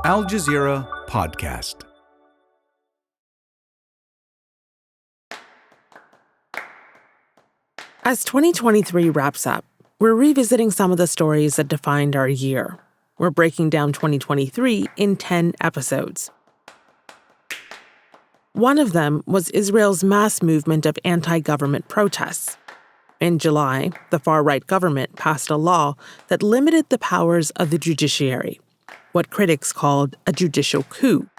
Al Jazeera podcast. As 2023 wraps up, we're revisiting some of the stories that defined our year. We're breaking down 2023 in 10 episodes. One of them was Israel's mass movement of anti-government protests. In July, the far-right government passed a law that limited the powers of the judiciary, what critics called a judicial coup.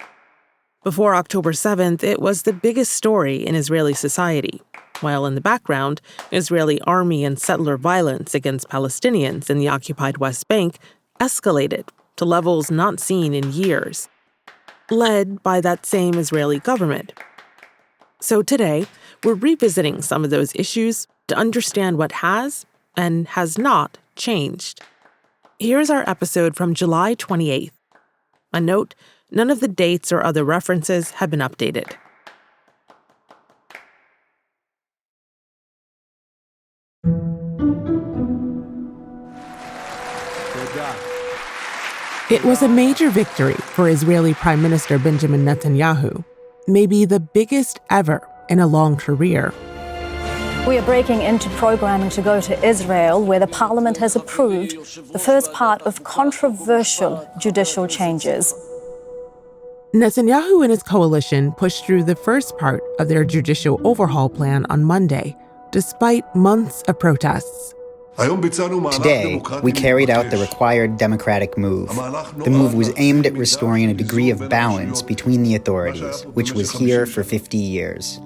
Before October 7th, it was the biggest story in Israeli society, while in the background, Israeli army and settler violence against Palestinians in the occupied West Bank escalated to levels not seen in years, led by that same Israeli government. So today, we're revisiting some of those issues to understand what has and has not changed. Here's our episode from July 28th. A note, none of the dates or other references have been updated. It was a major victory for Israeli Prime Minister Benjamin Netanyahu, maybe the biggest ever in a long career. We are breaking into programming to go to Israel, where the parliament has approved the first part of controversial judicial changes. Netanyahu and his coalition pushed through the first part of their judicial overhaul plan on Monday, despite months of protests. Today, we carried out the required democratic move. The move was aimed at restoring a degree of balance between the authorities, which was here for 50 years.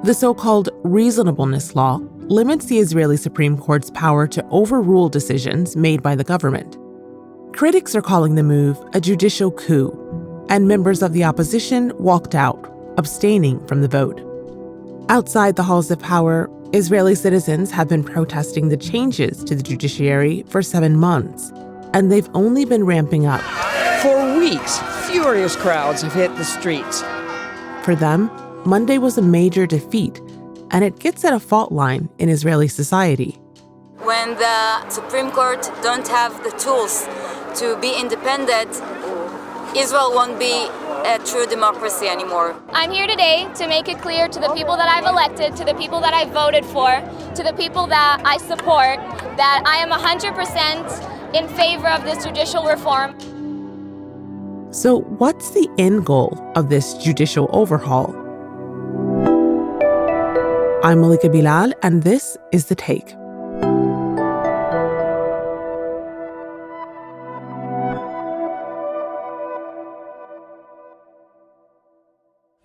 The so-called reasonableness law limits the Israeli Supreme Court's power to overrule decisions made by the government. Critics are calling the move a judicial coup, and members of the opposition walked out, abstaining from the vote. Outside the halls of power, Israeli citizens have been protesting the changes to the judiciary for 7 months, and they've only been ramping up. For weeks, furious crowds have hit the streets. For them, Monday was a major defeat, and it gets at a fault line in Israeli society. When the Supreme Court don't have the tools to be independent, Israel won't be a true democracy anymore. I'm here today to make it clear to the people that I've elected, to the people that I voted for, to the people that I support, that I am 100% in favor of this judicial reform. So what's the end goal of this judicial overhaul? I'm Malika Bilal, and this is The Take.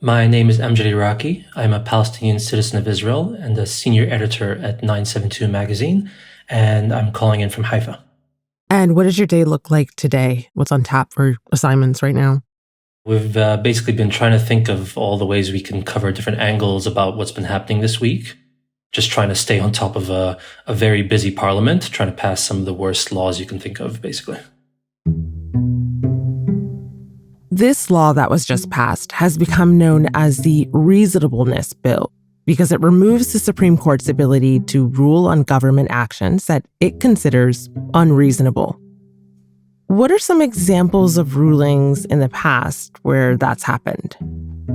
My name is Amjad Iraqi. I'm a Palestinian citizen of Israel and a senior editor at 972 magazine, and I'm calling in from Haifa. And what does your day look like today? What's on tap for assignments right now? We've basically been trying to think of all the ways we can cover different angles about what's been happening this week. Just trying to stay on top of a very busy parliament, trying to pass some of the worst laws you can think of, basically. This law that was just passed has become known as the Reasonableness Bill because it removes the Supreme Court's ability to rule on government actions that it considers unreasonable. What are some examples of rulings in the past where that's happened?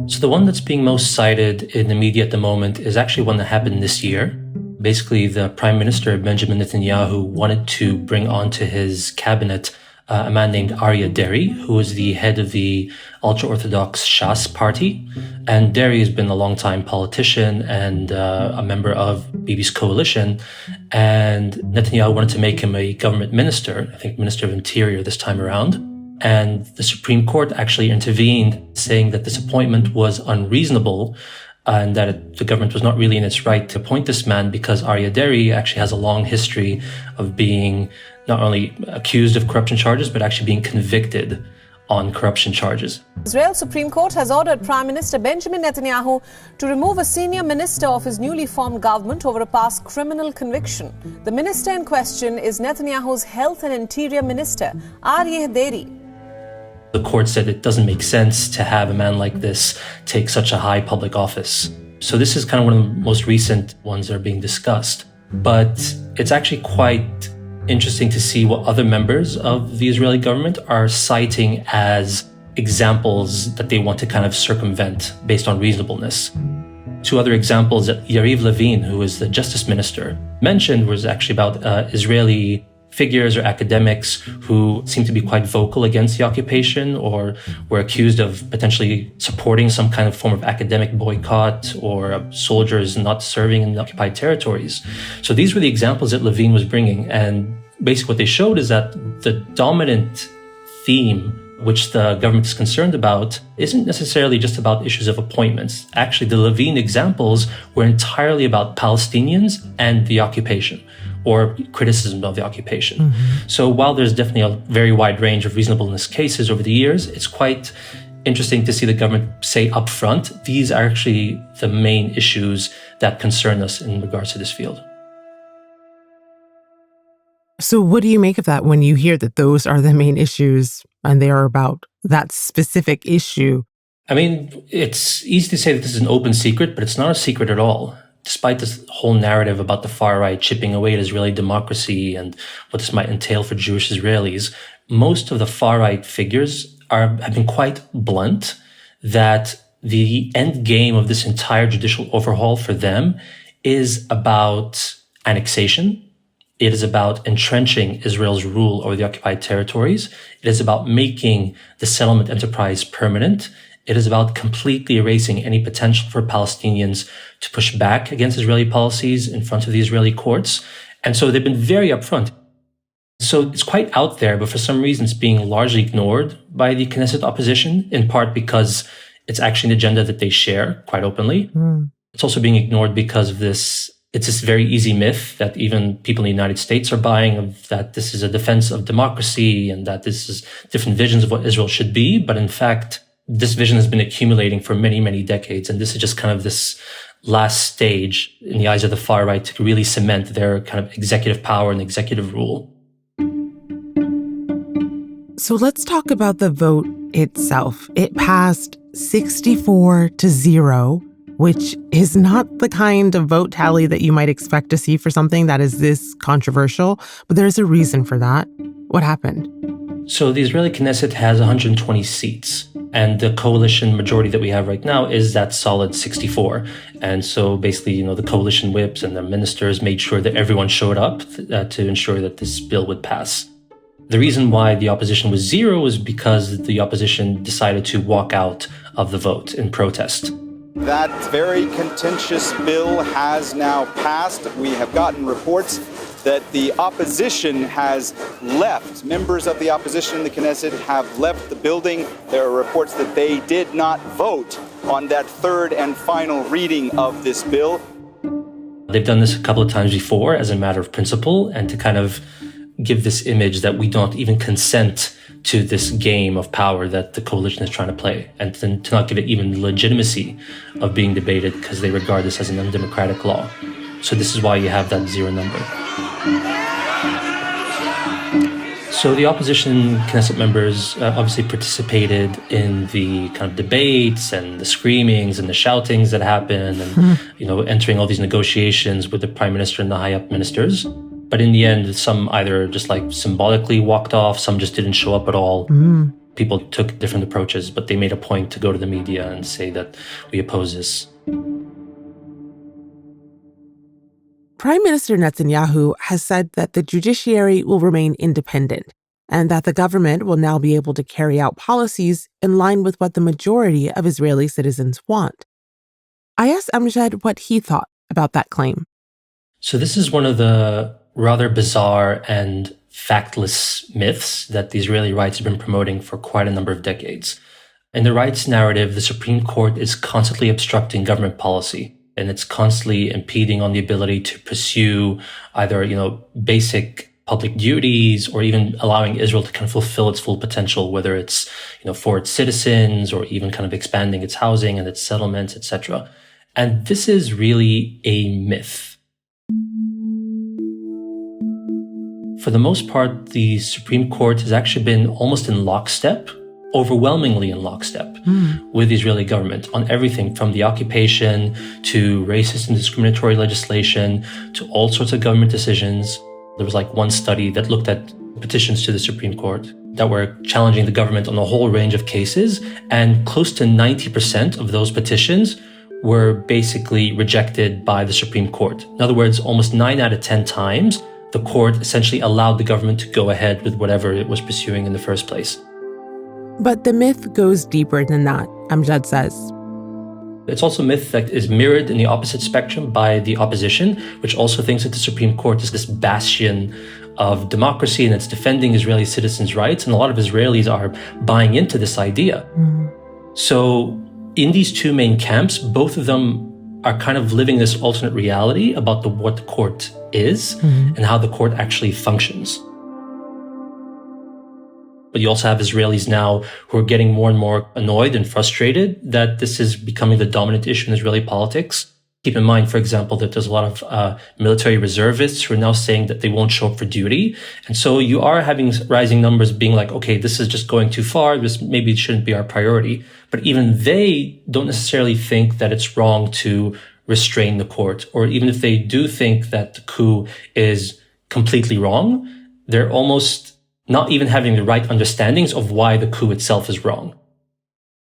So the one that's being most cited in the media at the moment is actually one that happened this year. Basically, the Prime Minister, Benjamin Netanyahu, wanted to bring onto his cabinet a man named Aya Elmileik, who is the head of the ultra-Orthodox Shas party. And Deri has been a long-time politician and a member of Bibi's coalition. And Netanyahu wanted to make him a government minister, I think Minister of Interior this time around. And the Supreme Court actually intervened, saying that this appointment was unreasonable and that the government was not really in its right to appoint this man because Aya Elmileik actually has a long history of being not only accused of corruption charges, but actually being convicted on corruption charges. Israel's Supreme Court has ordered Prime Minister Benjamin Netanyahu to remove a senior minister of his newly formed government over a past criminal conviction. The minister in question is Netanyahu's Health and Interior Minister, Aya Elmileik. The court said it doesn't make sense to have a man like this take such a high public office. So this is kind of one of the most recent ones that are being discussed. But it's actually quite interesting to see what other members of the Israeli government are citing as examples that they want to kind of circumvent based on reasonableness. Two other examples that Yariv Levin, who is the justice minister, mentioned was actually about Israeli figures or academics who seem to be quite vocal against the occupation or were accused of potentially supporting some kind of form of academic boycott or soldiers not serving in the occupied territories. So these were the examples that Levin was bringing. And basically what they showed is that the dominant theme which the government is concerned about isn't necessarily just about issues of appointments. Actually, the Levin examples were entirely about Palestinians and the occupation, or criticism of the occupation. Mm-hmm. So while there's definitely a very wide range of reasonableness cases over the years, it's quite interesting to see the government say upfront, these are actually the main issues that concern us in regards to this field. So what do you make of that when you hear that those are the main issues and they are about that specific issue? I mean, it's easy to say that this is an open secret, but it's not a secret at all. Despite this whole narrative about the far right chipping away at Israeli democracy and what this might entail for Jewish Israelis, most of the far right figures have been quite blunt that the end game of this entire judicial overhaul for them is about annexation. It is about entrenching Israel's rule over the occupied territories. It is about making the settlement enterprise permanent. It is about completely erasing any potential for Palestinians to push back against Israeli policies in front of the Israeli courts. And so they've been very upfront. So it's quite out there, but for some reason it's being largely ignored by the Knesset opposition, in part because it's actually an agenda that they share quite openly. It's also being ignored because of this. It's this very easy myth that even people in the United States are buying, of that this is a defense of democracy and that this is different visions of what Israel should be. But in fact, this vision has been accumulating for many, many decades. And this is just kind of this last stage in the eyes of the far right to really cement their kind of executive power and executive rule. So let's talk about the vote itself. It passed 64-0. Which is not the kind of vote tally that you might expect to see for something that is this controversial, but there's a reason for that. What happened? So the Israeli Knesset has 120 seats, and the coalition majority that we have right now is that solid 64. And so basically, the coalition whips and the ministers made sure that everyone showed up to ensure that this bill would pass. The reason why the opposition was 0 was because the opposition decided to walk out of the vote in protest. That very contentious bill has now passed. We have gotten reports that the opposition has left. Members of the opposition in the Knesset have left the building. There are reports that they did not vote on that third and final reading of this bill. They've done this a couple of times before as a matter of principle, and to kind of give this image that we don't even consent to this game of power that the coalition is trying to play, and to not give it even legitimacy of being debated because they regard this as an undemocratic law. So this is why you have that 0 number. So the opposition Knesset members obviously participated in the kind of debates and the screamings and the shoutings that happened, and entering all these negotiations with the prime minister and the high-up ministers. But in the end, some either just symbolically walked off, some just didn't show up at all. People took different approaches, but they made a point to go to the media and say that we oppose this. Prime Minister Netanyahu has said that the judiciary will remain independent and that the government will now be able to carry out policies in line with what the majority of Israeli citizens want. I asked Amjad what he thought about that claim. So this is one of the rather bizarre and factless myths that the Israeli rights have been promoting for quite a number of decades. In the rights narrative, the Supreme Court is constantly obstructing government policy, and it's constantly impeding on the ability to pursue either, basic public duties or even allowing Israel to kind of fulfill its full potential, whether it's, for its citizens or even kind of expanding its housing and its settlements, etc. And this is really a myth. For the most part, the Supreme Court has actually been almost in lockstep, overwhelmingly in lockstep with the Israeli government on everything from the occupation to racist and discriminatory legislation to all sorts of government decisions. There was like one study that looked at petitions to the Supreme Court that were challenging the government on a whole range of cases, and close to 90% of those petitions were basically rejected by the Supreme Court. In other words, almost 9 out of 10 times, the court essentially allowed the government to go ahead with whatever it was pursuing in the first place. But the myth goes deeper than that, Amjad says. It's also a myth that is mirrored in the opposite spectrum by the opposition, which also thinks that the Supreme Court is this bastion of democracy and it's defending Israeli citizens' rights. And a lot of Israelis are buying into this idea. So in these two main camps, both of them are kind of living this alternate reality about what the court is and how the court actually functions. But you also have Israelis now who are getting more and more annoyed and frustrated that this is becoming the dominant issue in Israeli politics. Keep in mind, for example, that there's a lot of military reservists who are now saying that they won't show up for duty. And so you are having rising numbers being like, okay, this is just going too far. This maybe shouldn't be our priority. But even they don't necessarily think that it's wrong to restrain the court. Or even if they do think that the coup is completely wrong, they're almost not even having the right understandings of why the coup itself is wrong.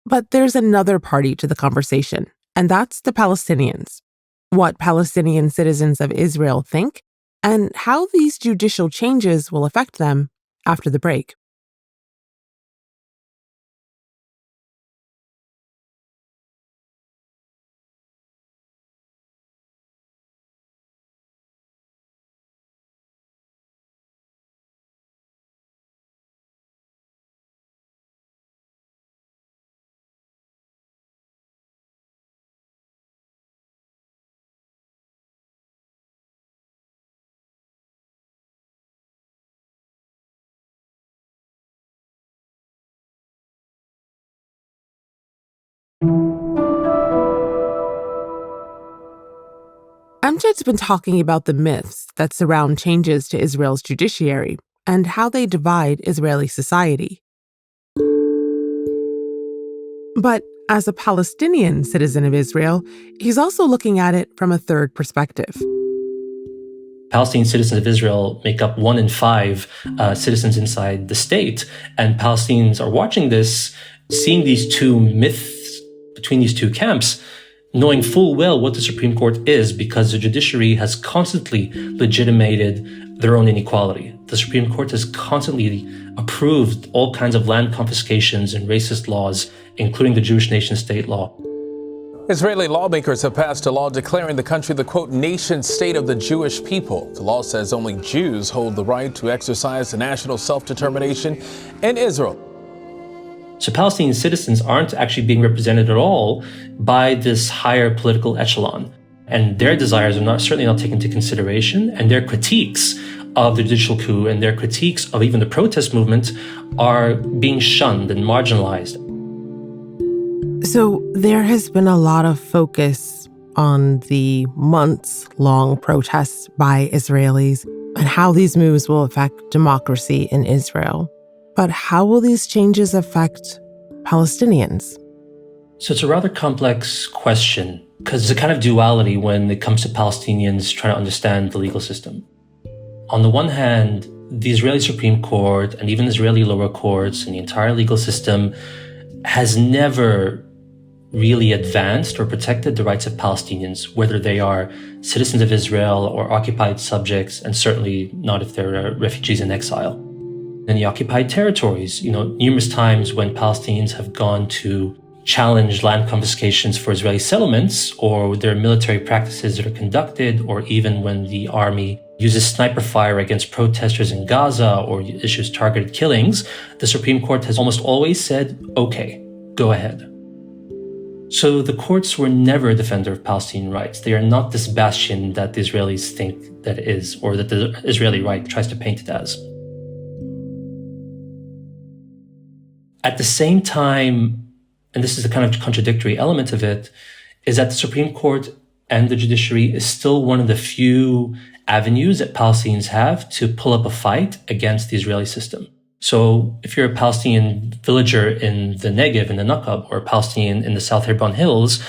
But there's another party to the conversation, and that's the Palestinians. What Palestinian citizens of Israel think, and how these judicial changes will affect them after the break. Amjad's been talking about the myths that surround changes to Israel's judiciary and how they divide Israeli society. But as a Palestinian citizen of Israel, he's also looking at it from a third perspective. Palestinian citizens of Israel make up 1 in 5 citizens inside the state. And Palestinians are watching this, seeing these two myths between these two camps, knowing full well what the Supreme Court is, because the judiciary has constantly legitimated their own inequality. The Supreme Court has constantly approved all kinds of land confiscations and racist laws, including the Jewish nation-state law. Israeli lawmakers have passed a law declaring the country the, quote, nation state of the Jewish people. The law says only Jews hold the right to exercise the national self-determination in Israel. So Palestinian citizens aren't actually being represented at all by this higher political echelon. And their desires are certainly not taken into consideration, and their critiques of the judicial coup and their critiques of even the protest movement are being shunned and marginalized. So there has been a lot of focus on the months-long protests by Israelis and how these moves will affect democracy in Israel. But how will these changes affect Palestinians? So it's a rather complex question, because there's a kind of duality when it comes to Palestinians trying to understand the legal system. On the one hand, the Israeli Supreme Court and even Israeli lower courts and the entire legal system has never really advanced or protected the rights of Palestinians, whether they are citizens of Israel or occupied subjects, and certainly not if they're refugees in exile. In the occupied territories, numerous times when Palestinians have gone to challenge land confiscations for Israeli settlements, or their military practices that are conducted, or even when the army uses sniper fire against protesters in Gaza or issues targeted killings, the Supreme Court has almost always said, okay, go ahead. So the courts were never a defender of Palestinian rights. They are not this bastion that the Israelis think that it is, or that the Israeli right tries to paint it as. At the same time, and this is a kind of contradictory element of it, is that the Supreme Court and the judiciary is still one of the few avenues that Palestinians have to pull up a fight against the Israeli system. So if you're a Palestinian villager in the Negev, in the Nakab, or a Palestinian in the South Hebron Hills,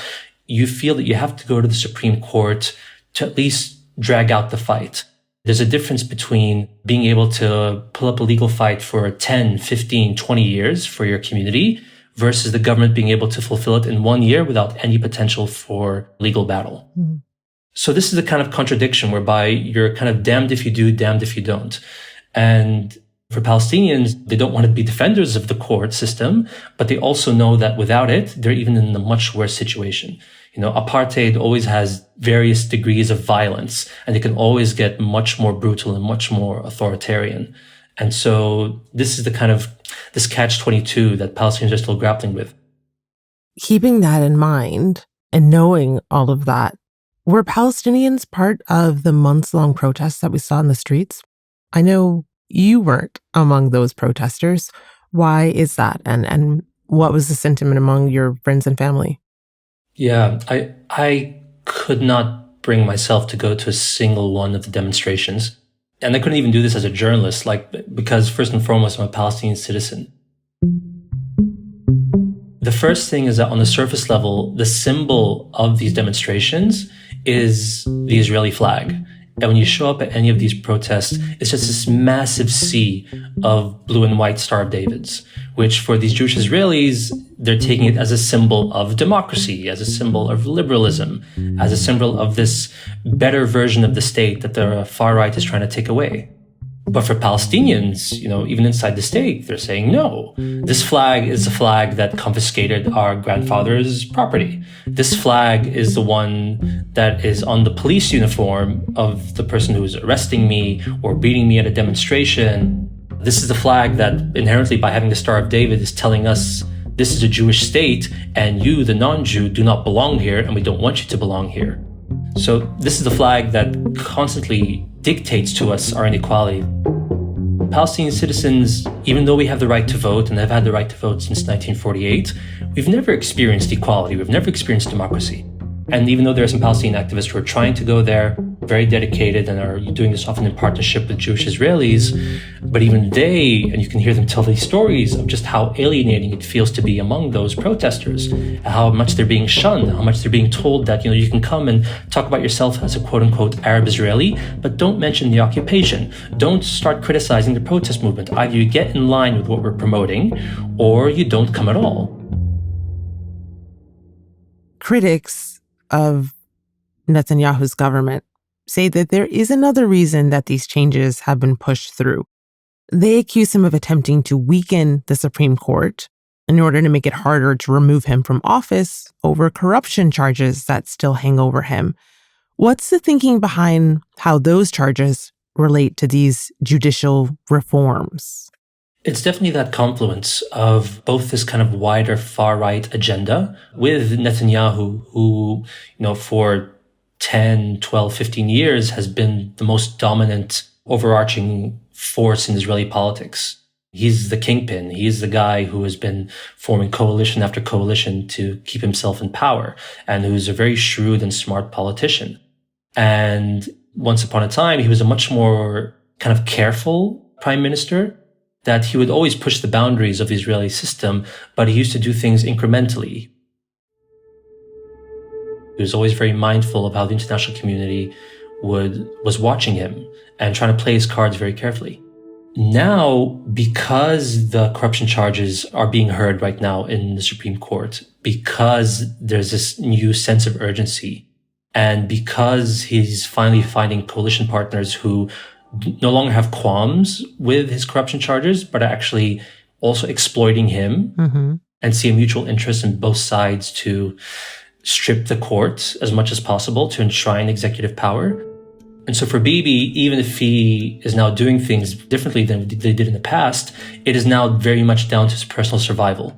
you feel that you have to go to the Supreme Court to at least drag out the fight. There's a difference between being able to pull up a legal fight for 10, 15, 20 years for your community versus the government being able to fulfill it in 1 year without any potential for legal battle. Mm. So this is a kind of contradiction whereby you're kind of damned if you do, damned if you don't. And for Palestinians, they don't want to be defenders of the court system, but they also know that without it, they're even in a much worse situation. You know, apartheid always has various degrees of violence, and it can always get much more brutal and much more authoritarian. And so this is the kind of, this catch-22 that Palestinians are still grappling with. Keeping that in mind and knowing all of that, were Palestinians part of the months-long protests that we saw in the streets? I know you weren't among those protesters. Why is that? And what was the sentiment among your friends and family? Yeah, I could not bring myself to go to a single one of the demonstrations. And I couldn't even do this as a journalist, because first and foremost, I'm a Palestinian citizen. The first thing is that on the surface level, the symbol of these demonstrations is the Israeli flag. And when you show up at any of these protests, it's just this massive sea of blue and white Star of Davids, which for these Jewish Israelis, they're taking it as a symbol of democracy, as a symbol of liberalism, as a symbol of this better version of the state that the far right is trying to take away. But for Palestinians, you know, even inside the state, they're saying, no, this flag is a flag that confiscated our grandfather's property. This flag is the one that is on the police uniform of the person who is arresting me or beating me at a demonstration. This is the flag that inherently, by having the Star of David, is telling us this is a Jewish state and you, the non-Jew, do not belong here and we don't want you to belong here. So this is the flag that constantly dictates to us our inequality. Palestinian citizens, even though we have the right to vote and have had the right to vote since 1948, we've never experienced equality. We've never experienced democracy. And even though there are some Palestinian activists who are trying to go there, very dedicated, and are doing this often in partnership with Jewish Israelis, but even they, and you can hear them tell these stories of just how alienating it feels to be among those protesters, how much they're being shunned, how much they're being told that, you know, you can come and talk about yourself as a quote-unquote Arab Israeli, but don't mention the occupation. Don't start criticizing the protest movement. Either you get in line with what we're promoting, or you don't come at all. Critics of Netanyahu's government say that there is another reason that these changes have been pushed through. They accuse him of attempting to weaken the Supreme Court in order to make it harder to remove him from office over corruption charges that still hang over him. What's the thinking behind how those charges relate to these judicial reforms? It's definitely that confluence of both this kind of wider far-right agenda with Netanyahu, who, you know, for 10, 12, 15 years has been the most dominant overarching force in Israeli politics. He's the kingpin. He's the guy who has been forming coalition after coalition to keep himself in power, and who's a very shrewd and smart politician. And once upon a time, he was a much more kind of careful prime minister, that he would always push the boundaries of the Israeli system, but he used to do things incrementally. He was always very mindful of how the international community was watching him and trying to play his cards very carefully. Now, because the corruption charges are being heard right now in the Supreme Court, because there's this new sense of urgency, and because he's finally finding coalition partners who no longer have qualms with his corruption charges, but are actually also exploiting him and see a mutual interest in both sides to strip the court as much as possible to enshrine executive power. And so for Bibi, even if he is now doing things differently than they did in the past, it is now very much down to his personal survival.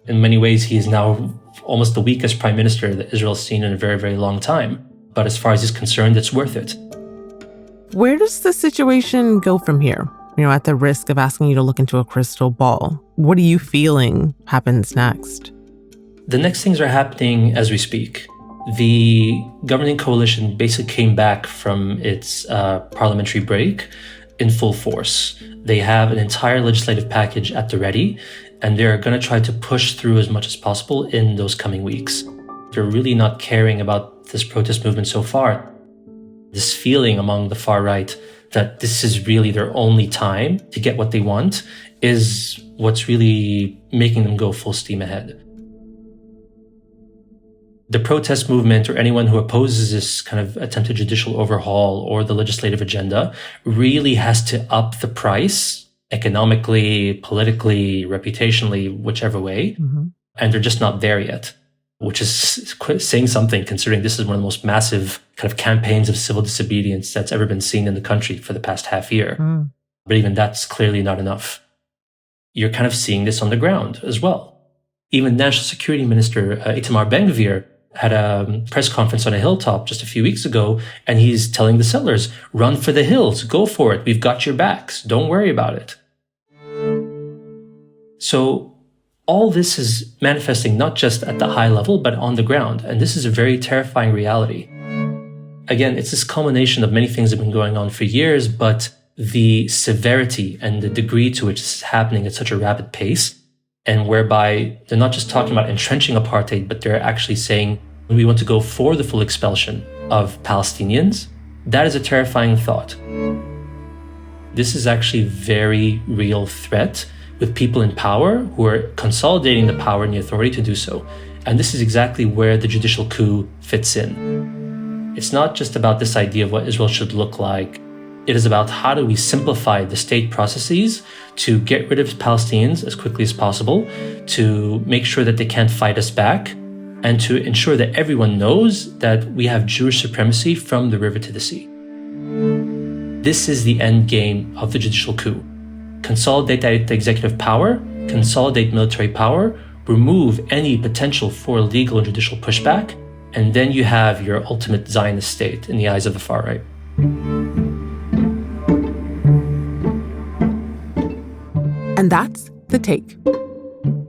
In many ways, he is now almost the weakest prime minister that Israel's seen in a very, very long time. But as far as he's concerned, it's worth it. Where does the situation go from here? You know, at the risk of asking you to look into a crystal ball, what are you feeling happens next? The next things are happening as we speak. The governing coalition basically came back from its parliamentary break in full force. They have an entire legislative package at the ready, and they're going to try to push through as much as possible in those coming weeks. They're really not caring about this protest movement so far. This feeling among the far right that this is really their only time to get what they want is what's really making them go full steam ahead. The protest movement or anyone who opposes this kind of attempted judicial overhaul or the legislative agenda really has to up the price economically, politically, reputationally, whichever way. And they're just not there yet, which is saying something considering this is one of the most massive kind of campaigns of civil disobedience that's ever been seen in the country for the past half year. But even that's clearly not enough. You're kind of seeing this on the ground as well. Even National Security Minister Itamar Ben-Gvir had a press conference on a hilltop just a few weeks ago, and he's telling the settlers, run for the hills, go for it, we've got your backs, don't worry about it. So all this is manifesting not just at the high level, but on the ground, and this is a very terrifying reality. Again, it's this culmination of many things that have been going on for years, but the severity and the degree to which this is happening at such a rapid pace, and whereby they're not just talking about entrenching apartheid, but they're actually saying we want to go for the full expulsion of Palestinians, that is a terrifying thought. This is actually a very real threat with people in power who are consolidating the power and the authority to do so. And this is exactly where the judicial coup fits in. It's not just about this idea of what Israel should look like. It is about how do we simplify the state processes to get rid of Palestinians as quickly as possible, to make sure that they can't fight us back, and to ensure that everyone knows that we have Jewish supremacy from the river to the sea. This is the end game of the judicial coup. Consolidate the executive power, consolidate military power, remove any potential for legal and judicial pushback, and then you have your ultimate Zionist state in the eyes of the far right. And that's The Take.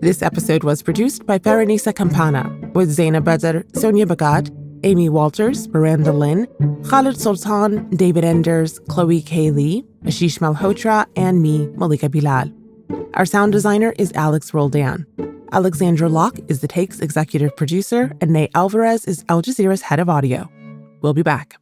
This episode was produced by Fahrinisa Campana with Zaina Badr, Sonia Abou-Gad, Amy Walters, Miranda Lynn, Khaled Soltan, David Enders, Chloe K. Lee, Ashish Malhotra, and me, Malika Bilal. Our sound designer is Alex Roldan. Alexandra Locke is The Take's executive producer, and Nate Alvarez is Al Jazeera's head of audio. We'll be back.